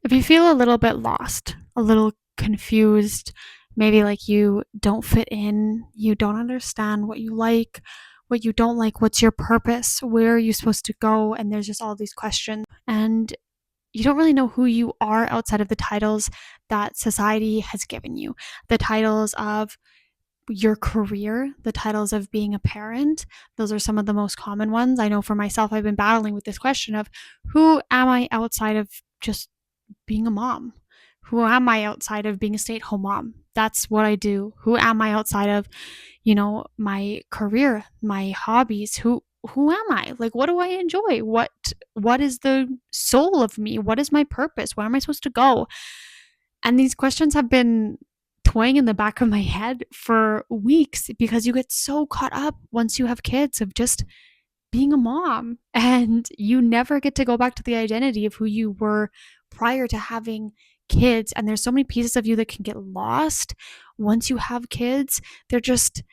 If you feel a little bit lost, a little confused, maybe like you don't fit in, you don't understand what you like, what you don't like, what's your purpose, where are you supposed to go, and there's just all these questions, and you don't really know who you are outside of the titles that society has given you, the titles of your career, the titles of being a parent. Those are some of the most common ones. I know for myself, I've been battling with this question of who am I outside of just being a mom? Who am I outside of being a stay-at-home mom? That's what I do. Who am I outside of, my career, my hobbies? Who am I? Like, what do I enjoy? What is the soul of me? What is my purpose? Where am I supposed to go? And these questions have been toying in the back of my head for weeks because you get so caught up once you have kids of just being a mom, and you never get to go back to the identity of who you were prior to having kids. And there's so many pieces of you that can get lost once you have kids. They're just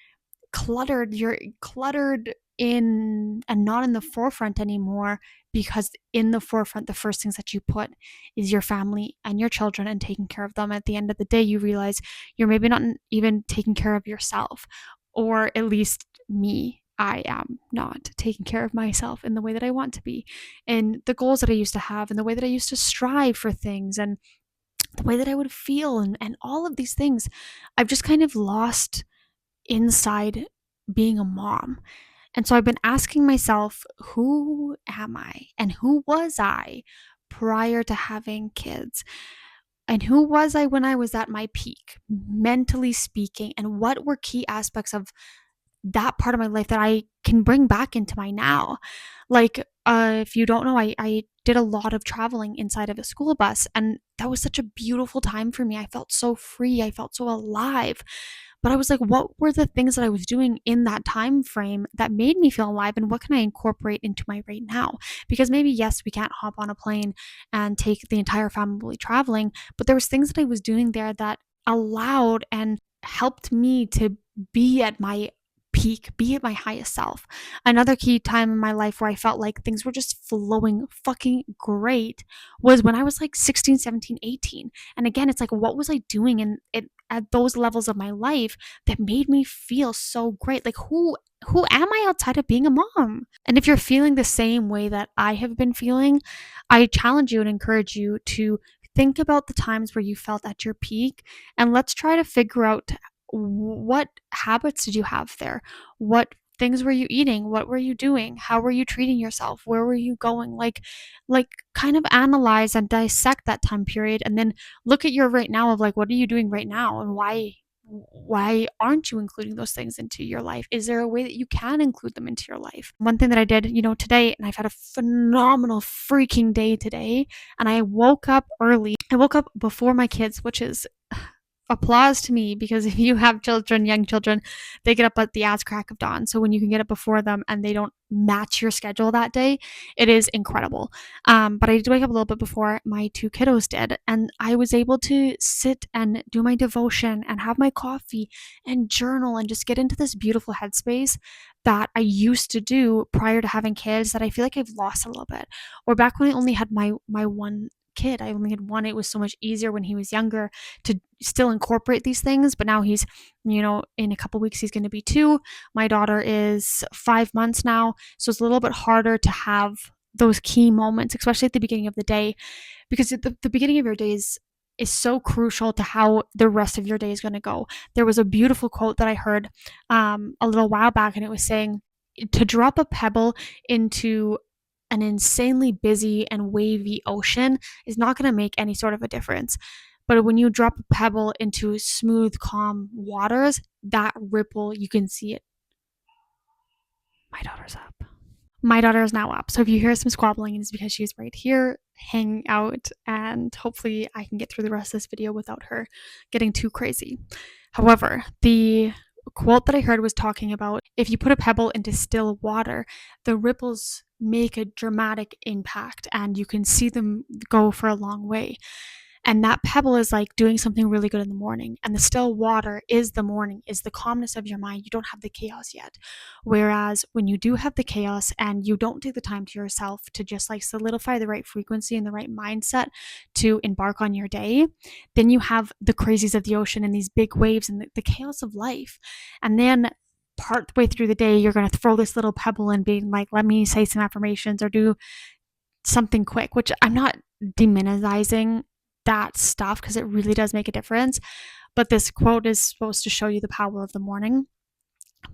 cluttered. You're cluttered in and not in the forefront anymore, because in the forefront, the first things that you put is your family and your children and taking care of them. At the end of the day, you realize you're maybe not even taking care of yourself, or at least me. I am not taking care of myself in the way that I want to be, and the goals that I used to have, and the way that I used to strive for things, and the way that I would feel, and all of these things. I've just kind of lost inside being a mom. And so I've been asking myself, who am I? And who was I prior to having kids? And who was I when I was at my peak, mentally speaking? And what were key aspects of that part of my life that I can bring back into my now? Like, if you don't know, I did a lot of traveling inside of a school bus, and that was such a beautiful time for me. I felt so free. I felt so alive. But I was like, what were the things that I was doing in that time frame that made me feel alive, and what can I incorporate into my right now? Because maybe, yes, we can't hop on a plane and take the entire family traveling, but there was things that I was doing there that allowed and helped me to be at my peak, be at my highest self. Another key time in my life where I felt like things were just flowing fucking great was when I was like 16, 17, 18. And again, it's like, what was I doing at those levels of my life that made me feel so great? Like, who am I outside of being a mom? And if you're feeling the same way that I have been feeling, I challenge you and encourage you to think about the times where you felt at your peak, and let's try to figure out what habits did you have there? What things were you eating? What were you doing? How were you treating yourself? Where were you going? Like kind of analyze and dissect that time period, and then look at your right now of like, what are you doing right now, and why aren't you including those things into your life? Is there a way that you can include them into your life? One thing that I did, today, and I've had a phenomenal freaking day today, and I woke up early. I woke up before my kids, which is applause to me, because if you have children, young children, they get up at the ass crack of dawn. So when you can get up before them and they don't match your schedule that day, it is incredible. But I did wake up a little bit before my two kiddos did, and I was able to sit and do my devotion and have my coffee and journal and just get into this beautiful headspace that I used to do prior to having kids, that I feel like I've lost a little bit. Or back when I only had my one kid, I only had one. It was so much easier when he was younger to still incorporate these things, but now he's, in a couple weeks he's going to be 2. My daughter is 5 months now, so it's a little bit harder to have those key moments, especially at the beginning of the day, because at the beginning of your days is so crucial to how the rest of your day is going to go. There was a beautiful quote that I heard a little while back, and it was saying, to drop a pebble into an insanely busy and wavy ocean is not going to make any sort of a difference. But when you drop a pebble into smooth, calm waters, that ripple, you can see it. My daughter's up. My daughter is now up. So if you hear some squabbling, it's because she's right here hanging out, and hopefully I can get through the rest of this video without her getting too crazy. However, the quote that I heard was talking about, if you put a pebble into still water, the ripples make a dramatic impact and you can see them go for a long way. And that pebble is like doing something really good in the morning. And the still water is the morning, is the calmness of your mind. You don't have the chaos yet. Whereas when you do have the chaos and you don't take the time to yourself to just like solidify the right frequency and the right mindset to embark on your day, then you have the crazies of the ocean and these big waves and the chaos of life. And then part way through the day, you're going to throw this little pebble and being like, let me say some affirmations or do something quick, which I'm not demonizing that stuff because it really does make a difference. But this quote is supposed to show you the power of the morning.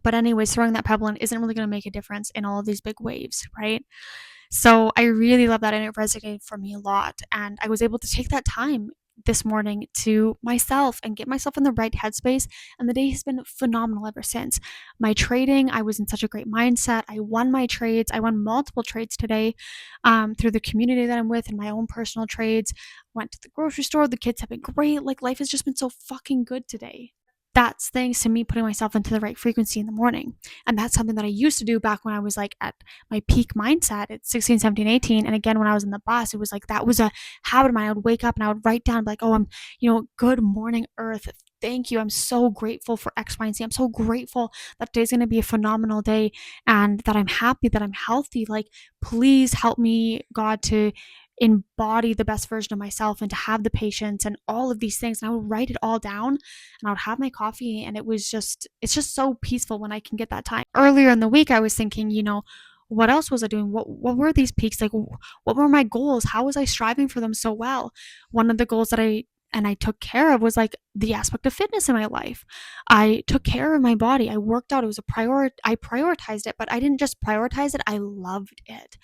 But anyways, throwing that pebble in isn't really going to make a difference in all of these big waves, right? So I really love that and it resonated for me a lot. And I was able to take that time this morning to myself and get myself in the right headspace. And the day has been phenomenal ever since. My trading, I was in such a great mindset. I won my trades. I won multiple trades today through the community that I'm with and my own personal trades. Went to the grocery store. The kids have been great. Like life has just been so fucking good today. That's thanks to me putting myself into the right frequency in the morning. And that's something that I used to do back when I was like at my peak mindset at 16, 17, 18. And again, when I was in the bus, it was like that was a habit of mine. I would wake up and I would write down like, oh, I'm, good morning, Earth. Thank you. I'm so grateful for X, Y, and Z. I'm so grateful that today's going to be a phenomenal day and that I'm happy, that I'm healthy. Like, please help me, God, to embody the best version of myself and to have the patience and all of these things. And I would write it all down and I would have my coffee and it's just so peaceful when I can get that time. Earlier in the week, I was thinking, what else was I doing? What were these peaks? Like, what were my goals? How was I striving for them so well? One of the goals that I took care of was like the aspect of fitness in my life. I took care of my body. I worked out. It was I prioritized it, but I didn't just prioritize it. I loved it.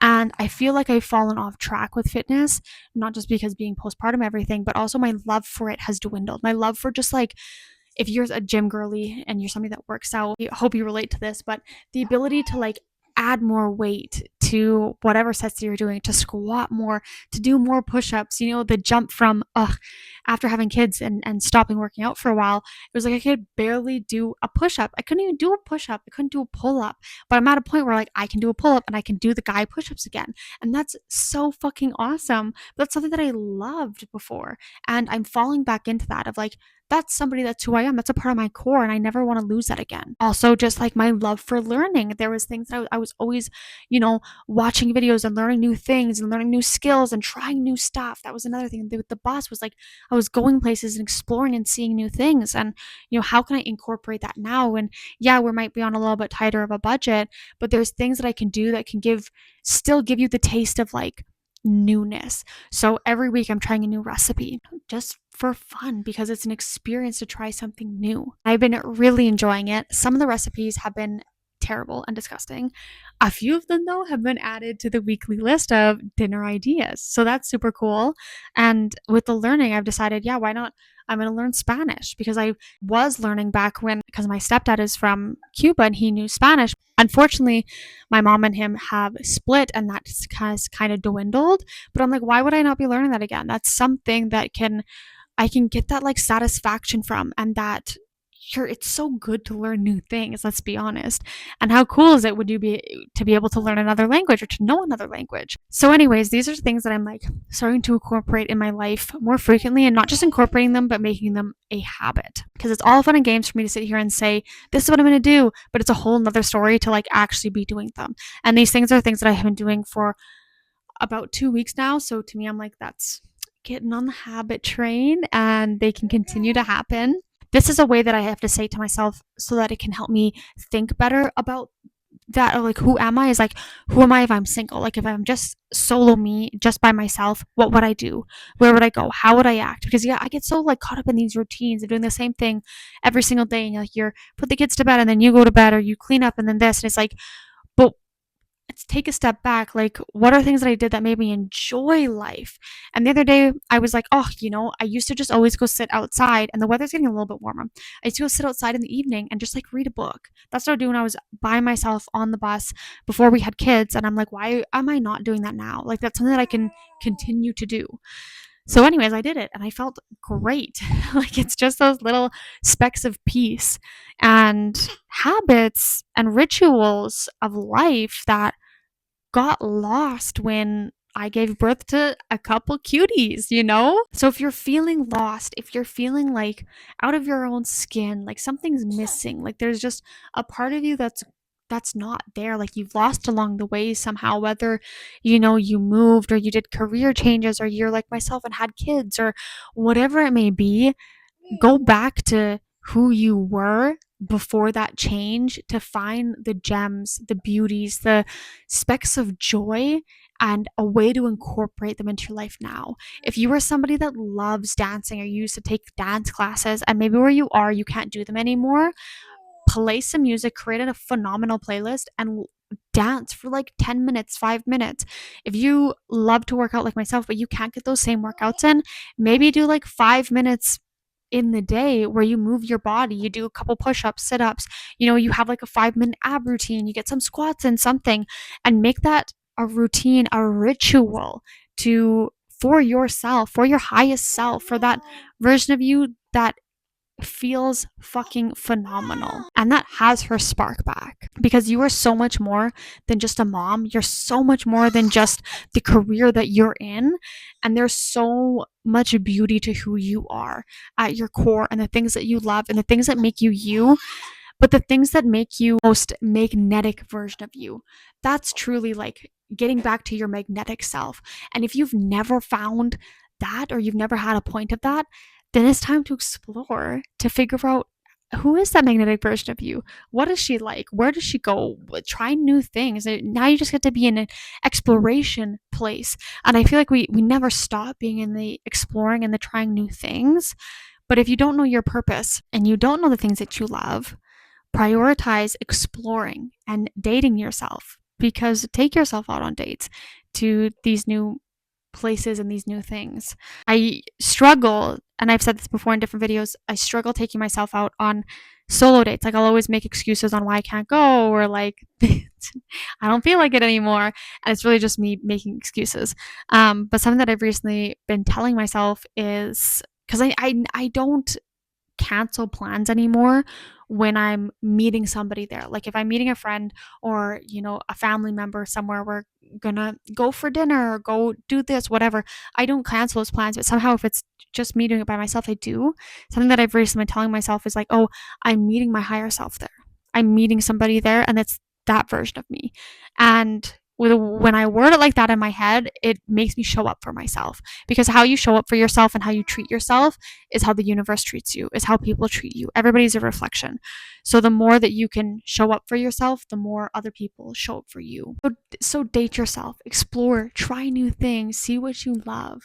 And I feel like I've fallen off track with fitness, not just because being postpartum everything, but also my love for it has dwindled. My love for just like if you're a gym girly and you're somebody that works out, I hope you relate to this, but the ability to like add more weight to whatever sets that you're doing, to squat more, to do more push-ups, the jump from after having kids and stopping working out for a while, it was like I could barely do a push-up. I couldn't even do a push-up. I couldn't do a pull-up. But I'm at a point where like I can do a pull-up and I can do the guy push-ups again. And that's so fucking awesome. But that's something that I loved before. And I'm falling back into that of like, that's who I am. That's a part of my core and I never want to lose that again. Also, just like my love for learning. There was things that I was always, watching videos and learning new things and learning new skills and trying new stuff. That was another thing with the bus was like I was going places and exploring and seeing new things. And, how can I incorporate that now? And yeah, we might be on a little bit tighter of a budget, but there's things that I can do that can still give you the taste of like newness. So every week I'm trying a new recipe just for fun because it's an experience to try something new. I've been really enjoying it. Some of the recipes have been terrible and disgusting. A few of them, though, have been added to the weekly list of dinner ideas. So that's super cool. And with the learning, I've decided, yeah, why not? I'm going to learn Spanish because I was learning back because my stepdad is from Cuba and he knew Spanish. Unfortunately, my mom and him have split and that has kind of dwindled. But I'm like, why would I not be learning that again? That's something that I can get that like satisfaction from and that sure it's so good to learn new things, let's be honest. And how cool is it would you be to be able to learn another language or to know another language? So anyways, these are things that I'm like starting to incorporate in my life more frequently and not just incorporating them but making them a habit. Because it's all fun and games for me to sit here and say this is what I'm going to do, but it's a whole nother story to like actually be doing them. And these things are things that I have been doing for about 2 weeks now. So to me, I'm like, that's getting on the habit train and they can continue to happen. This is a way that I have to say to myself so that it can help me think better about that. Or like, who am I? Is like, who am I if I'm single? Like, if I'm just solo me, just by myself, what would I do? Where would I go? How would I act? Because yeah, I get so like caught up in these routines of doing the same thing every single day. And like, you're put the kids to bed and then you go to bed or you clean up and then this. And it's like, but let's take a step back. Like, what are things that I did that made me enjoy life? And the other day, I was like, oh, I used to just always go sit outside, and the weather's getting a little bit warmer. I used to go sit outside in the evening and just like read a book. That's what I would do when I was by myself on the bus before we had kids. And I'm like, why am I not doing that now? Like, that's something that I can continue to do. So, anyways, I did it and I felt great. Like, it's just those little specks of peace and habits and rituals of life that got lost when I gave birth to a couple cuties, you know? So if you're feeling lost, if you're feeling like out of your own skin, like something's missing, like there's just a part of you that's not there, like you've lost along the way somehow, whether you moved or you did career changes or you're like myself and had kids or whatever it may be, go back to who you were before that change to find the gems, the beauties, the specks of joy, and a way to incorporate them into your life now. If you are somebody that loves dancing or you used to take dance classes and maybe where you are, you can't do them anymore, play some music, create a phenomenal playlist, and dance for like 10 minutes, 5 minutes. If you love to work out like myself, but you can't get those same workouts in, maybe do like 5 minutes in the day where you move your body, you do a couple push-ups, sit-ups, you have like a 5 minute ab routine, you get some squats and something, and make that a routine, a ritual to for yourself, for your highest self, for that version of you that feels fucking phenomenal and that has her spark back, because you are so much more than just a mom. You're so much more than just the career that you're in, and there's so much beauty to who you are at your core and the things that you love and the things that make you you. But the things that make you most magnetic version of you, that's truly like getting back to your magnetic self. And if you've never found that or you've never had a point of that, then it's time to explore, to figure out who is that magnetic version of you? What is she like? Where does she go? Try new things. Now you just get to be in an exploration place. And I feel like we never stop being in the exploring and the trying new things. But if you don't know your purpose and you don't know the things that you love, prioritize exploring and dating yourself, because take yourself out on dates to these new places and these new things. I struggle, and I've said this before in different videos, I struggle taking myself out on solo dates. Like I'll always make excuses on why I can't go, or like I don't feel like it anymore. And it's really just me making excuses. But something that I've recently been telling myself is, because I don't cancel plans anymore when I'm meeting somebody there. Like if I'm meeting a friend or, a family member somewhere, we're gonna go for dinner or go do this, whatever. I don't cancel those plans, but somehow if it's just me doing it by myself, I do. Something that I've recently been telling myself is like, oh, I'm meeting my higher self there. I'm meeting somebody there, and it's that version of me. And when I word it like that in my head, it makes me show up for myself, because how you show up for yourself and how you treat yourself is how the universe treats you, is how people treat you. Everybody's a reflection. So the more that you can show up for yourself, the more other people show up for you. So date yourself, explore, try new things, see what you love,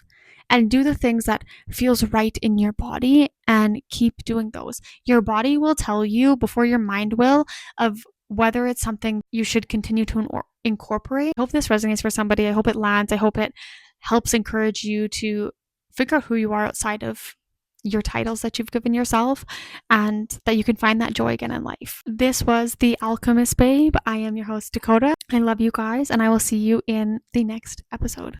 and do the things that feels right in your body, and keep doing those. Your body will tell you before your mind will of whether it's something you should continue to incorporate. I hope this resonates for somebody. I hope it lands. I hope it helps encourage you to figure out who you are outside of your titles that you've given yourself, and that you can find that joy again in life. This was The Alchemist Babe. I am your host, Dakota. I love you guys, and I will see you in the next episode.